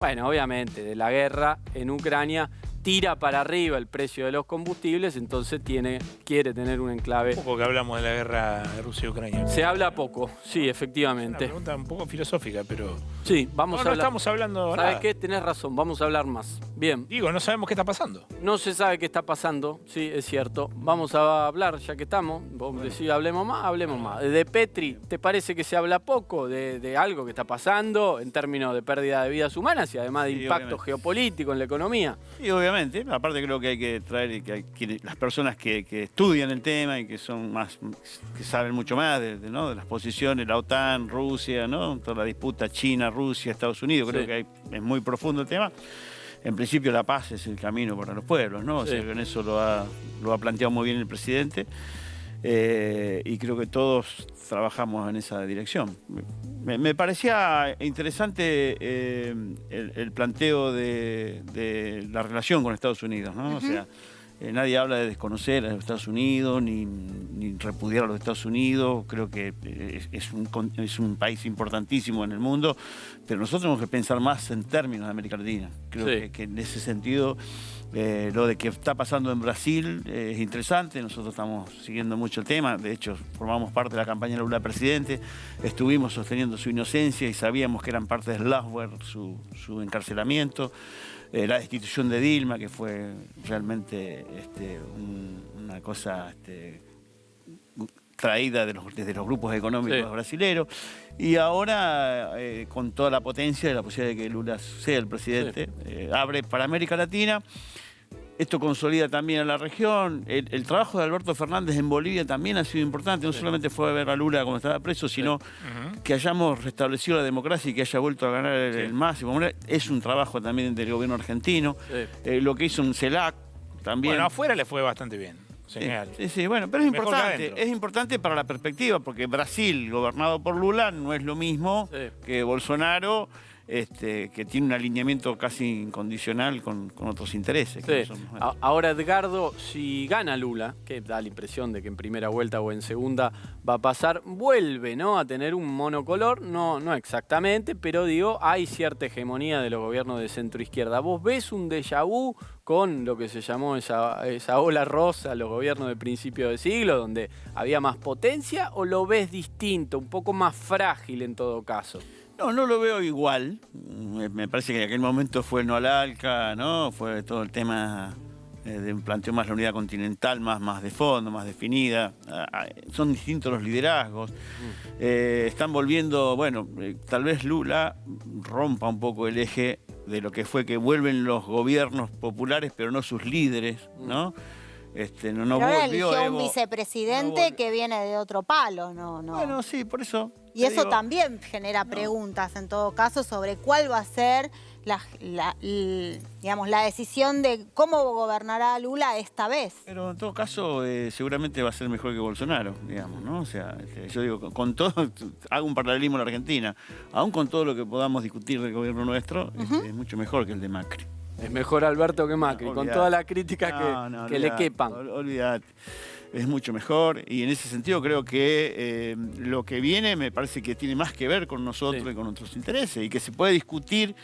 Bueno, obviamente, de la guerra en Ucrania tira para arriba el precio de los combustibles, entonces quiere tener un enclave. Un poco que hablamos de la guerra de Rusia y Ucrania. Se habla poco, sí, Una efectivamente. pregunta un poco filosófica, pero... Sí, vamos a hablar. No estamos hablando ¿Sabes nada. qué? Tenés razón, vamos a hablar más. Bien. Digo, no sabemos qué está pasando. No se sabe qué está pasando, sí, es cierto. Vamos a hablar, ya que estamos. Vos decís, hablemos más, hablemos más. De Petri, ¿te parece que se habla poco de algo que está pasando en términos de pérdida de vidas humanas y además de impacto obviamente. geopolítico en la economía? Y obviamente, aparte creo que hay que traer las personas que estudian el tema y que son más, que saben mucho más ¿no? de las posiciones, la OTAN, Rusia, ¿no? Toda la disputa China, Rusia, Estados Unidos, creo Sí. que es muy profundo el tema. En principio la paz es el camino para los pueblos, ¿no? O sea, Sí. que en eso lo ha planteado muy bien el presidente. Y creo que todos trabajamos en esa dirección. Me parecía interesante el planteo de la relación con Estados Unidos, ¿no? O sea, nadie habla de desconocer a los Estados Unidos ni repudiar a los Estados Unidos. Creo que es un país importantísimo en el mundo, pero nosotros tenemos que pensar más en términos de América Latina. Creo Sí. que en ese sentido... lo de que está pasando en Brasil es interesante, nosotros estamos siguiendo mucho el tema, de hecho formamos parte de la campaña de Lula presidente, estuvimos sosteniendo su inocencia y sabíamos que eran parte del Lauer su encarcelamiento, la destitución de Dilma, que fue realmente una cosa traída desde los grupos económicos Sí. brasileños, y ahora con toda la potencia de la posibilidad de que Lula sea el presidente, abre para América Latina. Esto consolida también a la región. El trabajo de Alberto Fernández en Bolivia también ha sido importante. No solamente fue a ver a Lula cuando estaba preso, sino que hayamos restablecido la democracia y que haya vuelto a ganar el máximo. Es un trabajo también del gobierno argentino. Sí. Lo que hizo en CELAC también. Bueno, afuera le fue bastante bien. Sí, Genial. sí, bueno, pero es Mejor que importante. adentro. Es importante para la perspectiva, porque Brasil, gobernado por Lula, no es lo mismo Sí. que Bolsonaro, que tiene un alineamiento casi incondicional con otros intereses. que Sí. no son- Ahora, Edgardo, si gana Lula, que da la impresión de que en primera vuelta o en segunda va a pasar, vuelve, ¿no?, a tener un monocolor, no exactamente, pero digo, hay cierta hegemonía de los gobiernos de centro-izquierda. ¿Vos ves un déjà vu con lo que se llamó esa ola rosa, los gobiernos de principio de siglo, donde había más potencia, o lo ves distinto, un poco más frágil en todo caso? No lo veo igual. Me parece que en aquel momento fue no al ALCA, ¿no? Fue todo el tema de un planteo más la unidad continental, más de fondo, más definida. Son distintos los liderazgos. Están volviendo, bueno, tal vez Lula rompa un poco el eje de lo que fue que vuelven los gobiernos populares, pero no sus líderes, ¿no? No Pero ahora volvió eligió un Evo. vicepresidente no volvió. que viene de otro palo, no. Bueno, sí, por eso. Y te eso digo, también genera preguntas en todo caso sobre cuál va a ser digamos, la decisión de cómo gobernará Lula esta vez. Pero en todo caso, seguramente va a ser mejor que Bolsonaro, digamos, ¿no? O sea, yo digo, con todo, hago un paralelismo en la Argentina, aún con todo lo que podamos discutir del gobierno nuestro, es mucho mejor que el de Macri. Es mejor Alberto que Macri, con Olvidate. toda la crítica que le olvidate, quepan. Olvídate. Es mucho mejor y en ese sentido creo que lo que viene me parece que tiene más que ver con nosotros Sí. y con nuestros intereses y que se puede discutir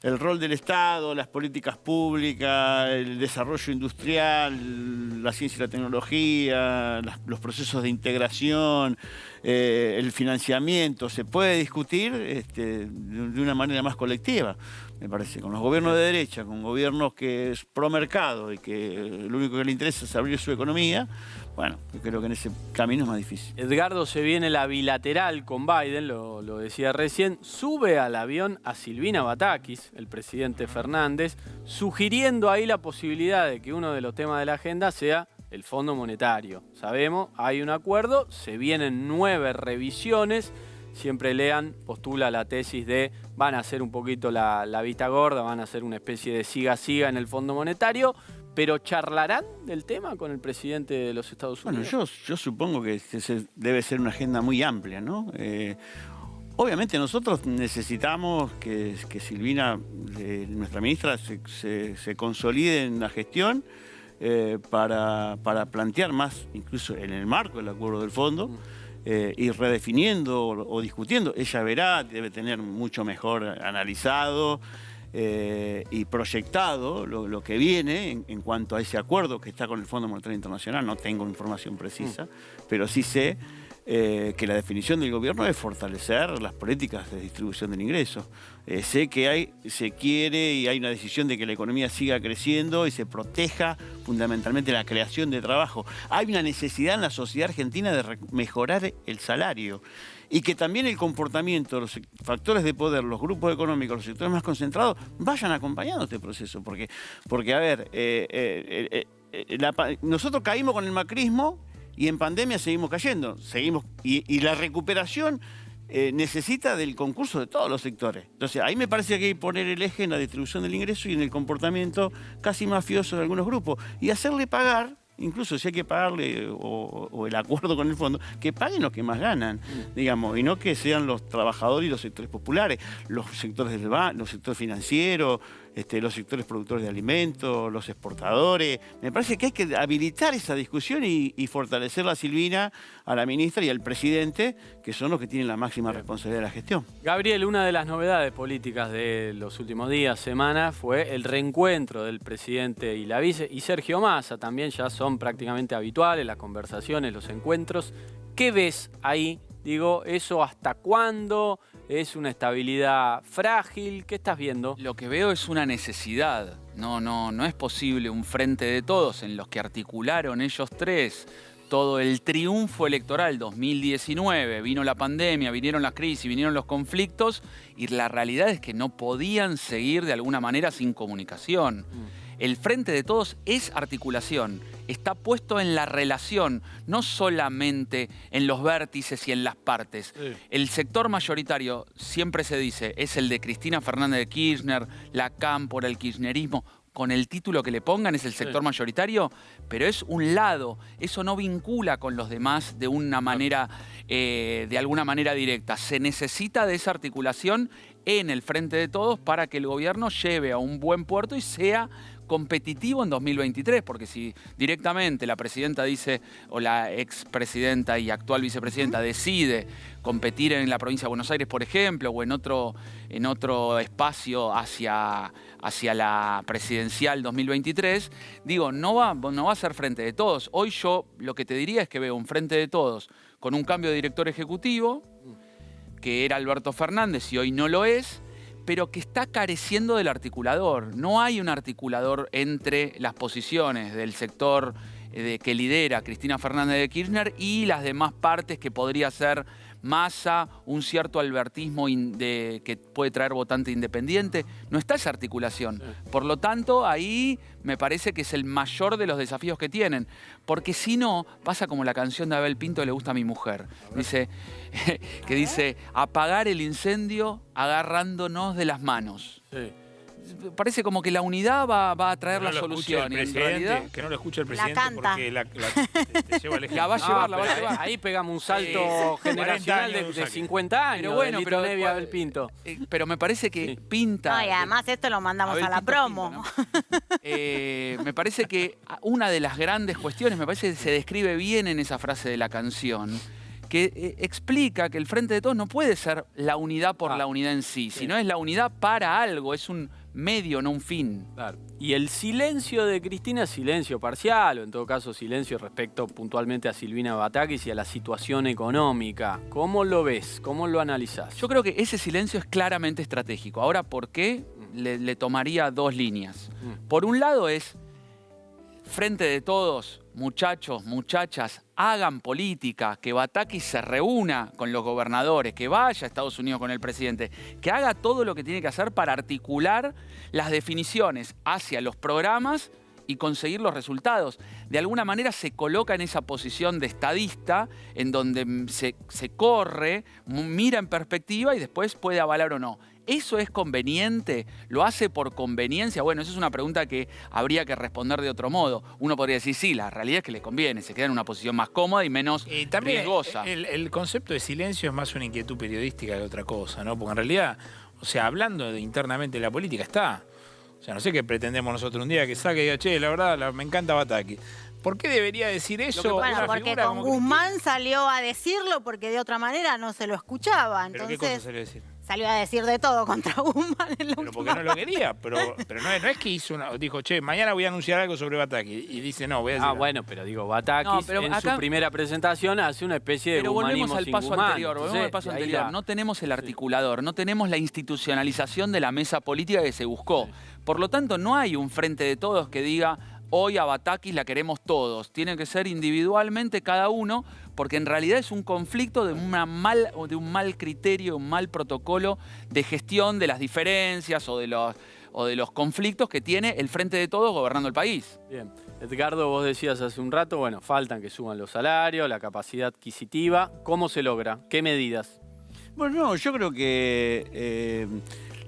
el rol del Estado, las políticas públicas, el desarrollo industrial, la ciencia y la tecnología, los procesos de integración, el financiamiento. Se puede discutir de una manera más colectiva, me parece, con los gobiernos de derecha, con gobiernos que es pro mercado y que lo único que le interesa es abrir su economía. Bueno, yo creo que en ese camino es más difícil. Edgardo, se viene la bilateral con Biden, lo decía recién, sube al avión a Silvina Batakis, el presidente Fernández, sugiriendo ahí la posibilidad de que uno de los temas de la agenda sea el Fondo Monetario. Sabemos, hay un acuerdo, se vienen 9 revisiones, siempre Lean postula la tesis de van a hacer un poquito la vista gorda, van a hacer una especie de siga-siga en el Fondo Monetario, pero ¿charlarán del tema con el presidente de los Estados Unidos? Bueno, yo supongo que debe ser una agenda muy amplia, ¿no? Obviamente nosotros necesitamos que Silvina, nuestra ministra, se consolide en la gestión para plantear más, incluso en el marco del acuerdo del fondo, ir redefiniendo o discutiendo. Ella verá, debe tener mucho mejor analizado y proyectado lo que viene en cuanto a ese acuerdo que está con el Fondo Monetario Internacional. No tengo información precisa, pero sí sé que la definición del gobierno es fortalecer las políticas de distribución del ingreso. Sé que se quiere y hay una decisión de que la economía siga creciendo y se proteja fundamentalmente la creación de trabajo. Hay una necesidad en la sociedad argentina de mejorar el salario y que también el comportamiento, los factores de poder, los grupos económicos, los sectores más concentrados vayan acompañando este proceso. Porque a ver, nosotros caímos con el macrismo y en pandemia seguimos cayendo. Y la recuperación necesita del concurso de todos los sectores. Entonces, ahí me parece que hay que poner el eje en la distribución del ingreso y en el comportamiento casi mafioso de algunos grupos. Y hacerle pagar, incluso si hay que pagarle, o el acuerdo con el fondo, que paguen los que más ganan, digamos, y no que sean los trabajadores y los sectores populares, los sectores los sectores financieros, los sectores productores de alimentos, los exportadores. Me parece que hay que habilitar esa discusión y fortalecer a Silvina, a la ministra y al presidente, que son los que tienen la máxima responsabilidad de la gestión. Gabriel, una de las novedades políticas de los últimos días, semanas, fue el reencuentro del presidente y la vice, y Sergio Massa. También ya son prácticamente habituales las conversaciones, los encuentros. ¿Qué ves ahí? Digo, ¿eso hasta cuándo? ¿Es una estabilidad frágil? ¿Qué estás viendo? Lo que veo es una necesidad. No es posible un frente de todos en los que articularon ellos tres todo el triunfo electoral 2019. Vino la pandemia, vinieron las crisis, vinieron los conflictos y la realidad es que no podían seguir de alguna manera sin comunicación. El frente de todos es articulación, está puesto en la relación, no solamente en los vértices y en las partes. Sí. El sector mayoritario, siempre se dice, es el de Cristina Fernández de Kirchner, la cámpora, el kirchnerismo. Con el título que le pongan es el sector mayoritario, pero es un lado. Eso no vincula con los demás de una manera, de alguna manera directa. Se necesita de esa articulación en el frente de todos para que el gobierno lleve a un buen puerto y sea competitivo en 2023, porque si directamente la presidenta dice, o la expresidenta y actual vicepresidenta decide competir en la provincia de Buenos Aires, por ejemplo, o en otro espacio hacia la presidencial 2023, digo, no va a ser frente de todos. Hoy yo lo que te diría es que veo un frente de todos con un cambio de director ejecutivo, que era Alberto Fernández y hoy no lo es, pero que está careciendo del articulador. No hay un articulador entre las posiciones del sector que lidera Cristina Fernández de Kirchner y las demás partes que podría ser Massa, un cierto albertismo que puede traer votante independiente. No está esa articulación. Por lo tanto, ahí me parece que es el mayor de los desafíos que tienen. Porque si no, pasa como la canción de Abel Pinto, Le gusta a mi mujer. Dice, apagar el incendio agarrándonos de las manos. Sí. Parece como que la unidad va a traer la solución. Y en realidad, que no lo escuche el presidente porque te lleva al ejemplo. La va a llevar. Ahí pegamos un salto generacional de 50 años. Pero bueno, pero Nevi, Abel Pinto. Pero me parece que pinta. No, y además esto lo mandamos Abel a la Pinto promo. Pinta, ¿no? Me parece que una de las grandes cuestiones, me parece que se describe bien en esa frase de la canción, que explica que el frente de todos no puede ser la unidad por la unidad en sí, sino es la unidad para algo, es un medio, no un fin. Claro. Y el silencio de Cristina, silencio parcial, o en todo caso silencio respecto puntualmente a Silvina Batakis y a la situación económica. ¿Cómo lo ves? ¿Cómo lo analizás? Yo creo que ese silencio es claramente estratégico. Ahora, ¿por qué? Le tomaría dos líneas. Por un lado es, frente de todos, muchachos, muchachas, hagan política, que Batakis se reúna con los gobernadores, que vaya a Estados Unidos con el presidente, que haga todo lo que tiene que hacer para articular las definiciones hacia los programas y conseguir los resultados. De alguna manera se coloca en esa posición de estadista, en donde se corre, mira en perspectiva y después puede avalar o no. ¿Eso es conveniente? ¿Lo hace por conveniencia? Bueno, esa es una pregunta que habría que responder de otro modo. Uno podría decir, sí, la realidad es que le conviene, se queda en una posición más cómoda y menos riesgosa. El concepto de silencio es más una inquietud periodística que otra cosa, ¿no? Porque en realidad, o sea, hablando internamente de la política está. O sea, no sé qué pretendemos nosotros un día que saque y diga, che, la verdad, me encanta Batakis. ¿Por qué debería decir eso? Bueno, porque con Guzmán salió a decirlo porque de otra manera no se lo escuchaba. ¿Pero entonces, qué cosa salió a decir? Salió a decir de todo contra Guzmán en la Pero última porque no lo parte. quería, pero no es que dijo, che, mañana voy a anunciar algo sobre Bataki. Y dice, no, voy a decir algo. Bueno, pero digo, Batakis No, pero en acá- su primera presentación hace una especie de Pero volvemos humanismo al sin paso Guzmán. anterior, volvemos al paso Entonces, ahí anterior. la- No tenemos el articulador, no tenemos la institucionalización de la mesa política que se buscó. Por lo tanto, no hay un frente de todos que diga, hoy a Batakis la queremos todos. Tiene que ser individualmente cada uno, porque en realidad es un conflicto de un mal criterio, un mal protocolo de gestión de las diferencias o de los conflictos que tiene el frente de todos gobernando el país. Bien. Edgardo, vos decías hace un rato, bueno, faltan que suban los salarios, la capacidad adquisitiva. ¿Cómo se logra? ¿Qué medidas? Bueno, no, yo creo que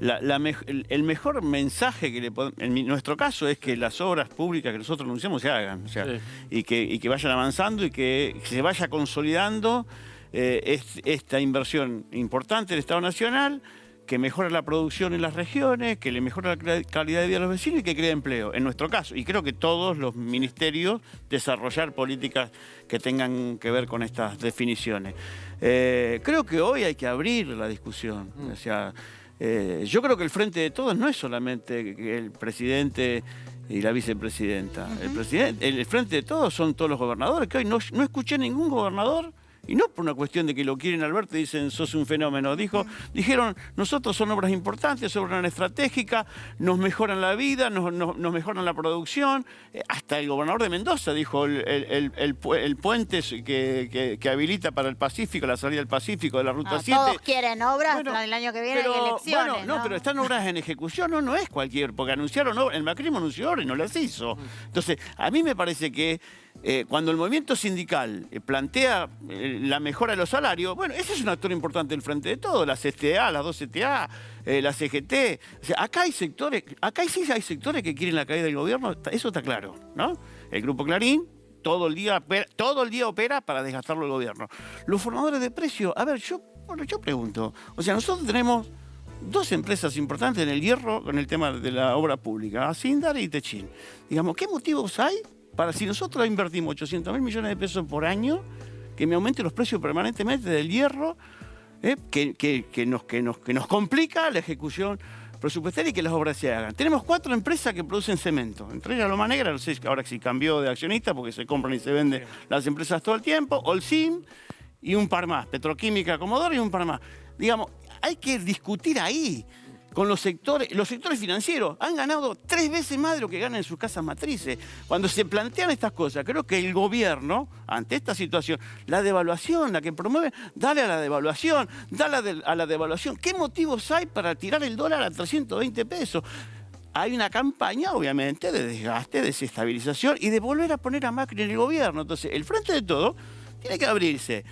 el mejor mensaje que le podemos, en nuestro caso, es que las obras públicas que nosotros anunciamos se hagan, o sea, Sí. y que vayan avanzando y que se vaya consolidando esta inversión importante del Estado Nacional, que mejora la producción en las regiones, que le mejora la calidad de vida a los vecinos y que crea empleo, en nuestro caso. Y creo que todos los ministerios desarrollar políticas que tengan que ver con estas definiciones. Creo que hoy hay que abrir la discusión. O sea, yo creo que el frente de todos no es solamente el presidente y la vicepresidenta. El frente de todos son todos los gobernadores, que hoy no escuché ningún gobernador. Y no por una cuestión de que lo quieren Alberto y dicen, sos un fenómeno. Dijeron, nosotros son obras importantes, obras estratégicas, nos mejoran la vida, nos mejoran la producción. Hasta el gobernador de Mendoza dijo, el puente que habilita para el Pacífico, la salida del Pacífico de la Ruta 7. Todos quieren obras, Bueno, pero el año que viene hay elecciones. Bueno, no, pero están obras en ejecución, no es cualquier, porque anunciaron obras, el macrismo anunció obras y no las hizo. Entonces, a mí me parece que cuando el movimiento sindical plantea la mejora de los salarios, bueno, ese es un actor importante del frente de todo, las CTA, las 2 CTA, la CGT. O sea, acá sí hay sectores que quieren la caída del gobierno, eso está claro, ¿no? El Grupo Clarín todo el día opera para desgastarlo el gobierno. Los formadores de precios, a ver, yo pregunto, o sea, nosotros tenemos 2 empresas importantes en el hierro con el tema de la obra pública, Asindar y Techin. Digamos, ¿qué motivos hay para, si nosotros invertimos 800.000 millones de pesos por año, que me aumente los precios permanentemente del hierro, que nos complica la ejecución presupuestaria y que las obras se hagan? Tenemos 4 empresas que producen cemento, entre ellas Loma Negra, no sé ahora si cambió de accionista porque se compran y se venden las empresas todo el tiempo, Holcim y un par más, Petroquímica Comodoro y un par más. Digamos, hay que discutir ahí con los sectores financieros. Han ganado 3 veces más de lo que ganan en sus casas matrices. Cuando se plantean estas cosas, creo que el gobierno, ante esta situación, la devaluación, la que promueve, dale a la devaluación, a la devaluación. ¿Qué motivos hay para tirar el dólar a 320 pesos? Hay una campaña, obviamente, de desgaste, de desestabilización y de volver a poner a Macri en el gobierno. Entonces, el frente de todo tiene que abrirse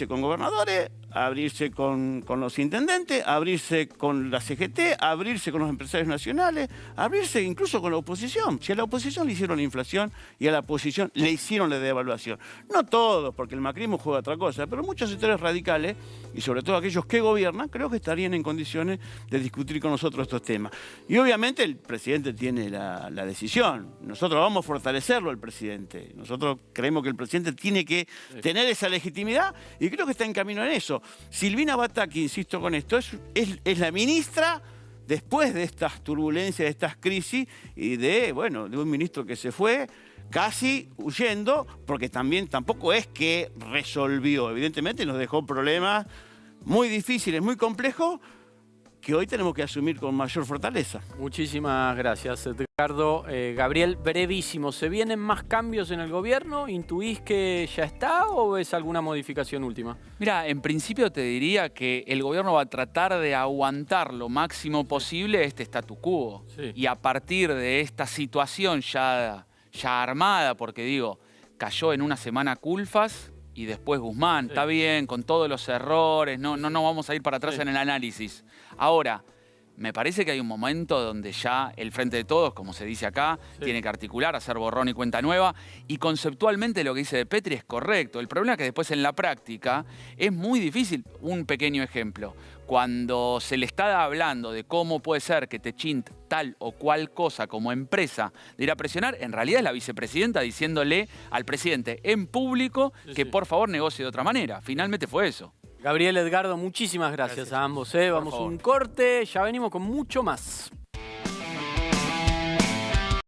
con gobernadores, abrirse con los intendentes, abrirse con la CGT, abrirse con los empresarios nacionales, abrirse incluso con la oposición. Si a la oposición le hicieron la inflación y a la oposición le hicieron la devaluación. No todos, porque el macrismo juega otra cosa, pero muchos sectores radicales, y sobre todo aquellos que gobiernan, creo que estarían en condiciones de discutir con nosotros estos temas. Y obviamente el presidente tiene la decisión. Nosotros vamos a fortalecerlo, el presidente. Nosotros creemos que el presidente tiene que tener esa legitimidad y creo que está en camino en eso. Silvina Bataki, insisto con esto, es la ministra después de estas turbulencias, de estas crisis y de un ministro que se fue casi huyendo, porque tampoco es que resolvió, evidentemente nos dejó problemas muy difíciles, muy complejos, que hoy tenemos que asumir con mayor fortaleza. Muchísimas gracias, Edgardo. Gabriel, brevísimo, ¿se vienen más cambios en el gobierno? ¿Intuís que ya está o ves alguna modificación última? Mira, en principio te diría que el gobierno va a tratar de aguantar lo máximo posible este statu quo. Sí. Y a partir de esta situación ya armada, porque digo, cayó en una semana Culfas y después Guzmán, Sí. está bien, con todos los errores, no vamos a ir para atrás Sí. en el análisis. Ahora, me parece que hay un momento donde ya el frente de todos, como se dice acá, Sí. tiene que articular, hacer borrón y cuenta nueva. Y conceptualmente lo que dice de Petri es correcto. El problema es que después en la práctica es muy difícil. Un pequeño ejemplo. Cuando se le está hablando de cómo puede ser que Techint tal o cual cosa como empresa de ir a presionar, en realidad es la vicepresidenta diciéndole al presidente en público Sí, que sí. por favor negocie de otra manera. Finalmente fue eso. Gabriel, Edgardo, muchísimas gracias a ambos. Vamos a favor. un corte, ya venimos con mucho más.